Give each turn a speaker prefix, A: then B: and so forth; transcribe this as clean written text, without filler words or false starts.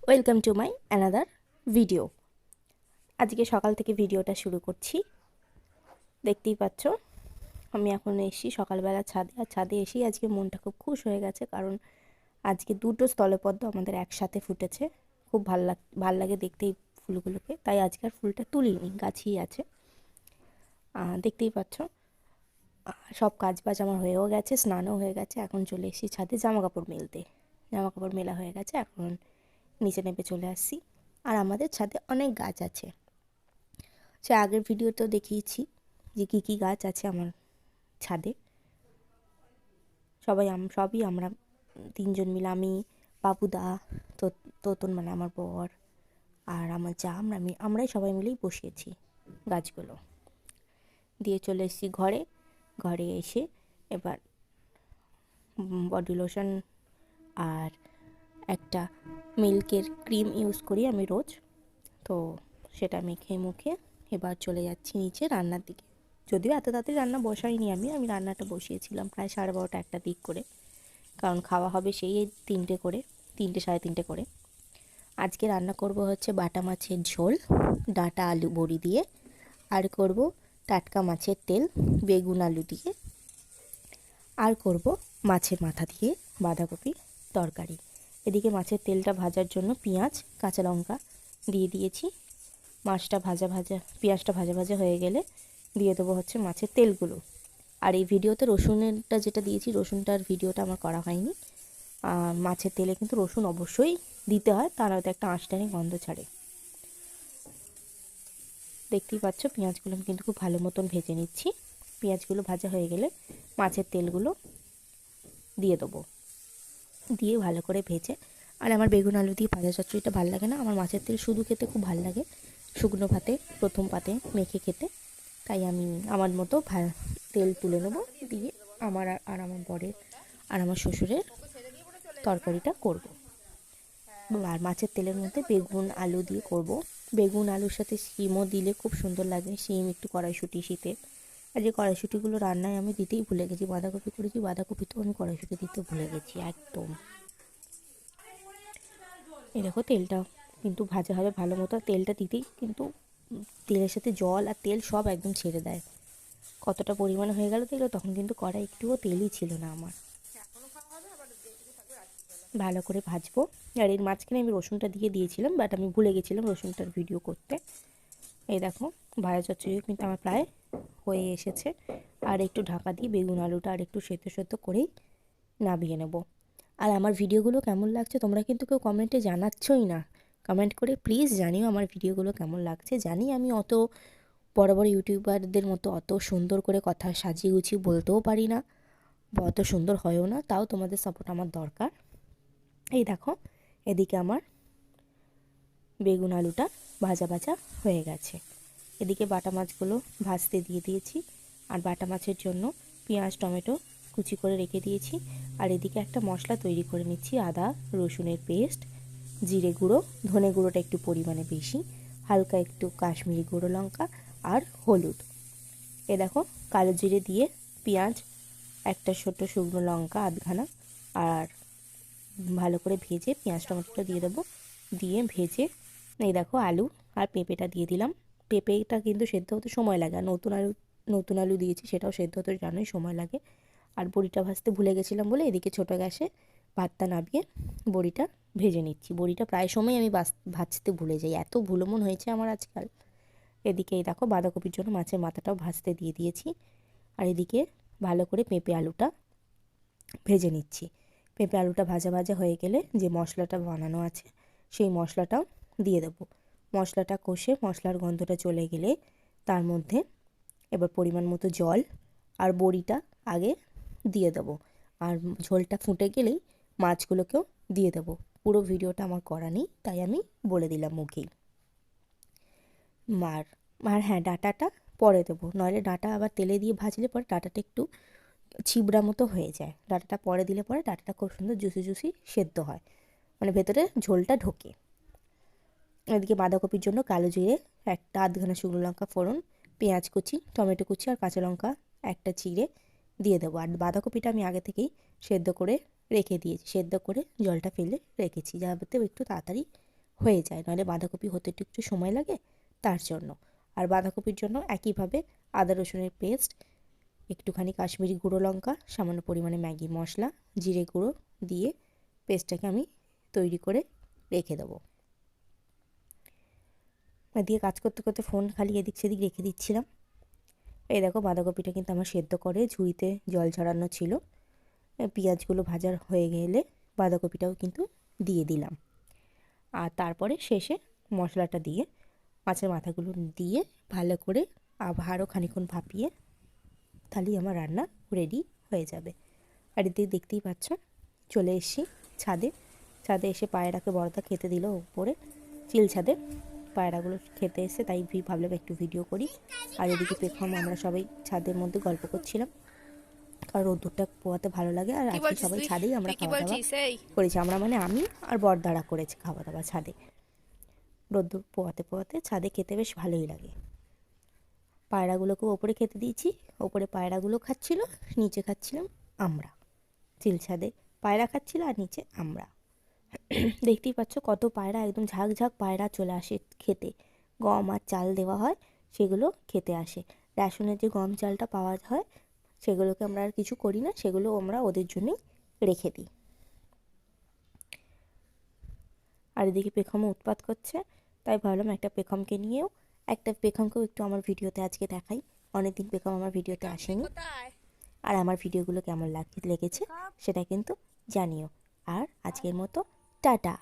A: Welcome to my another video. আজকে সকাল থেকে ভিডিওটা শুরু করছি। দেখতেই পাচ্ছ আমি এখন এসেছি সকালবেলা ছাদে, আর ছাদে এসেই আজকে মনটা খুব খুশ হয়ে গেছে, কারণ আজকে দুটো স্থলপদ্ম আমাদের একসাথে ফুটেছে। খুব ভাল লাগে দেখতে এই ফুলগুলোকে, তাই আজকে আর ফুলটা তুলিনি, গাছেই আছে। দেখতেই পাচ্ছ সব কাজ বাজ আমার হয়েও গেছে, স্নানও হয়ে গেছে। এখন চলে এসেছি ছাদে জামা কাপড় মেলতে। জামা কাপড় মেলা হয়ে গেছে, এখন নিচে নেমে চলে আসছি। আর আমাদের ছাদে অনেক গাছ আছে, সে আগের ভিডিওতেও দেখিয়েছি যে কী কী গাছ আছে আমার ছাদে। সবই আমরা তিনজন মিলে, আমি, বাবুদা, তোতন মানে আমার বর, আর আমার যা, আমরাই সবাই মিলেই বসিয়েছি গাছগুলো। দিয়ে চলে এসেছি ঘরে। ঘরে এসে এবার বডি লোশন আর একটা মিল্কের ক্রিম ইউজ করি আমি রোজ, তো সেটা মেখে মুখে এবার চলে যাচ্ছি নিচে রান্নার দিকে। যদিও এত তাড়াতাড়ি রান্না বসাইনি, আমি রান্নাটা বসিয়েছিলাম প্রায় 12:30 একটা দিক করে, কারণ খাওয়া হবে সেই 3টে করে, 3টে 3:30 করে। আজকে রান্না করব হচ্ছে বাটা মাছের ঝোল ডাঁটা আলু বড়ি দিয়ে, আর করব টাটকা মাছের তেল বেগুন আলু দিয়ে, আর করব মাছের মাথা দিয়ে বাঁধাকপি তরকারি। এদিকে মাছের তেলটা ভাজার জন্য পেঁয়াজ কাঁচা লঙ্কা দিয়ে দিয়েছি। পেঁয়াজটা ভাজা ভাজা হয়ে গেলে দিয়ে দেবো হচ্ছে মাছের তেলগুলো। আর এই ভিডিওতে রসুনেরটা যেটা দিয়েছি, রসুনটার ভিডিওটা আমার করা হয়নি। আর মাছের তেলে কিন্তু রসুন অবশ্যই দিতে হয়, তা নয়তো একটা আঁশটানি গন্ধ ছাড়ে। দেখতেই পাচ্ছ পেঁয়াজগুলো আমি কিন্তু খুব ভালো মতন ভেজে নিচ্ছি। পেঁয়াজগুলো ভাজা হয়ে গেলে মাছের তেলগুলো দিয়ে দেবো, দিয়ে ভালো করে ভেজে। আর আমার বেগুন আলু দিয়ে ভাজা চচ্চড়িটা ভালো লাগে না, আমার মাছের তেল শুধু খেতে খুব ভালো লাগে, শুকনো ভাতে প্রথম পাতে মেখে খেতে। তাই আমি আমার মতো তেল তুলে নেবো, দিয়ে আমার আর আমার বরের আর আমার শ্বশুরের তরকারিটা করব। আর মাছের তেলের মধ্যে বেগুন আলু দিয়ে করব। বেগুন আলুর সাথে শিমও দিলে খুব সুন্দর লাগে, শিম একটু কড়াইশুঁটি শীতে। আর যে কড়াইশুঁটিগুলো রান্নায় আমি দিতেই ভুলে গেছি, বাঁধাকপি করেছি, বাঁধাকপিতেও আমি কড়াইশুঁটি দিতে ভুলে গেছি একদম। এই দেখো তেলটা কিন্তু ভাজা হবে ভালো মতো, তেলটা দিতেই কিন্তু তেলের সাথে জল আর তেল সব একদম ছেড়ে দেয়। কতটা পরিমাণে হয়ে গেল তেল, তখন কিন্তু কড়াই একটুও তেলই ছিল না আমার। ভালো করে ভাজবো। আর এর মাঝখানে আমি রসুনটা দিয়ে দিয়েছিলাম, বাট আমি ভুলে গেছিলাম রসুনটার ভিডিও করতে। এই দেখো ভাজা চচ্চড়িও কিন্তু আমার প্রায় হয়ে এসেছে। আর একটু ঢাকা দিয়ে বেগুন আলুটা আর একটু সেদ্ধ সেদ্ধ করেই নামিয়ে নেব। আর আমার ভিডিওগুলো কেমন লাগছে তোমরা কিন্তু কেউ কমেন্টে জানাচ্ছই না। কমেন্ট করে প্লিজ জানিও আমার ভিডিওগুলো কেমন লাগছে। জানি আমি অত বড় বড় ইউটিউবারদের মতো অত সুন্দর করে কথা সাজিয়ে গুছিয়ে বলতেও পারি না, বা অত সুন্দর হয়ও না, তাও তোমাদের সাপোর্ট আমার দরকার। এই দেখো এদিকে আমার বেগুন আলুটা ভাজা ভাজা হয়ে গেছে। এদিকে বাটা মাছগুলো ভাজতে দিয়ে দিয়েছি, আর বাটা মাছের জন্য পেঁয়াজ টমেটো কুচি করে রেখে দিয়েছি। আর এদিকে একটা মশলা তৈরি করে নিচ্ছি, আদা রসুনের পেস্ট, জিরে গুঁড়ো, ধনে গুঁড়োটা একটু পরিমাণে বেশি, হালকা একটু কাশ্মীরি গুঁড়ো লঙ্কা আর হলুদ। এ দেখো কালো জিরে দিয়ে পেঁয়াজ, একটা ছোটো শুকনো লঙ্কা আধখানা, আর ভালো করে ভেজে পেঁয়াজ টমেটোটা দিয়ে দেবো, দিয়ে ভেজে এই দেখো আলু আর পেঁপেটা দিয়ে দিলাম। পেঁপেটা কিন্তু সেদ্ধ হতে সময় লাগে, আর নতুন আলু দিয়েছি, সেটাও সেদ্ধ হতে জানোই সময় লাগে। আর বড়িটা ভাজতে ভুলে গেছিলাম বলে এদিকে ছোটো গ্যাসে ভাতটা নামিয়ে বড়িটা ভেজে নিচ্ছি। বড়িটা প্রায় সময় আমি ভাজতে ভুলে যাই, এত ভুলোমন হয়েছে আমার আজকাল। এদিকে এই দেখো বাঁধাকপির জন্য মাছের মাথাটাও ভাজতে দিয়ে দিয়েছি। আর এদিকে ভালো করে পেঁপে আলুটা ভেজে নিচ্ছি। পেঁপে আলুটা ভাজা ভাজা হয়ে গেলে যে মশলাটা বানানো আছে সেই মশলাটাও দিয়ে দেবো। মশলাটা কষে মশলার গন্ধটা চলে গেলে তার মধ্যে এবার পরিমাণ মতো জল আর বড়িটা আগে দিয়ে দেবো। আর ঝোলটা ফুটে গেলেই মাছগুলোকেও দিয়ে দেবো। পুরো ভিডিওটা আমার করা নেই, তাই আমি বলে দিলাম মুখেই। আর হ্যাঁ, ডাঁটাটা পরে দেবো, নইলে ডাঁটা আবার তেলে দিয়ে ভাজলে পরে ডাঁটাটা একটু ছিবড়া মতো হয়ে যায়। ডাঁটাটা পরে দিলে পরে ডাঁটাটা খুব সুন্দর জুসি জুসি সেদ্ধ হয়, মানে ভেতরে ঝোলটা ঢোকে। এদিকে বাঁধাকপির জন্য কালো জিরে, একটা আধখানা শুকনো লঙ্কা ফোড়ন, পেঁয়াজ কুচি, টমেটো কুচি আর কাঁচা লঙ্কা একটা চিড়ে দিয়ে দেবো। আর বাঁধাকপিটা আমি আগে থেকেই সেদ্ধ করে রেখে দিয়েছি, সেদ্ধ করে জলটা ফেলে রেখেছি, যাতে একটু তাড়াতাড়ি হয়ে যায়, নাহলে বাঁধাকপি হতে একটু সময় লাগে তার জন্য। আর বাঁধাকপির জন্য একইভাবে আদা রসুনের পেস্ট, একটুখানি কাশ্মীরি গুঁড়ো লঙ্কা, সামান্য পরিমাণে ম্যাগি মশলা, জিরে গুঁড়ো দিয়ে পেস্টটাকে আমি তৈরি করে রেখে দেবো। দিয়ে কাজ করতে করতে ফোন খালি এদিক সেদিক রেখে দিচ্ছিলাম। এই দেখো বাঁধাকপিটা কিন্তু আমার সেদ্ধ করে ঝুড়িতে জল ঝরানো ছিল। পেঁয়াজগুলো ভাজা হয়ে গেলে বাঁধাকপিটাও কিন্তু দিয়ে দিলাম। আর তারপরে শেষে মশলাটা দিয়ে মাছের মাথাগুলো দিয়ে ভালো করে আবারও খানিকক্ষণ ভাপিয়ে তাহলেই আমার রান্না রেডি হয়ে যাবে। আর এদিকে দেখতেই পাচ্ছ চলে এসেছি ছাদে। ছাদে এসে পায়রাকে বড়দা খেতে দিল উপরে চিল ছাদে। পায়রাগুলো খেতে এসে তাই ভাবলাম একটু ভিডিও করি। আর এদিকে পেখম আমরা সবাই ছাদের মধ্যে গল্প করছিলাম, কারণ রোদ্দুরটা পোয়াতে ভালো লাগে। আর আজকে সবাই ছাদেই আমরা খাওয়া দাওয়া করেছি। আমরা মানে আমি আর বড়দারা করেছি খাওয়া দাওয়া ছাদে। রোদ্দুর পোয়াতে পোয়াতে ছাদে খেতে বেশ ভালোই লাগে। পায়রাগুলোকেও ওপরে খেতে দিয়েছি, ওপরে পায়রাগুলো খাচ্ছিল, নিচে খাচ্ছিলাম আমরা। চিল ছাদে পায়রা খাচ্ছিল আর নিচে আমরা। দেখতেই পাচ্ছ কত পায়রা, একদম ঝাঁক ঝাঁক পায়রা চলে আসে খেতে। গম আর চাল দেওয়া হয়, সেগুলো খেতে আসে। রেশনের যে গম চালটা পাওয়া হয় সেগুলোকে আমরা আর কিছু করি না, সেগুলো আমরা ওদের জন্যই রেখে দিই। আর এদিকে পেখমও উৎপাত করছে, তাই ভাবলাম একটা পেখমকেও একটু আমার ভিডিওতে আজকে দেখাই। অনেকদিন পেখম আমার ভিডিওতে আসেনি। আর আমার ভিডিওগুলো কেমন লেগেছে সেটা কিন্তু জানিও। আর আজকের মতো টাটা।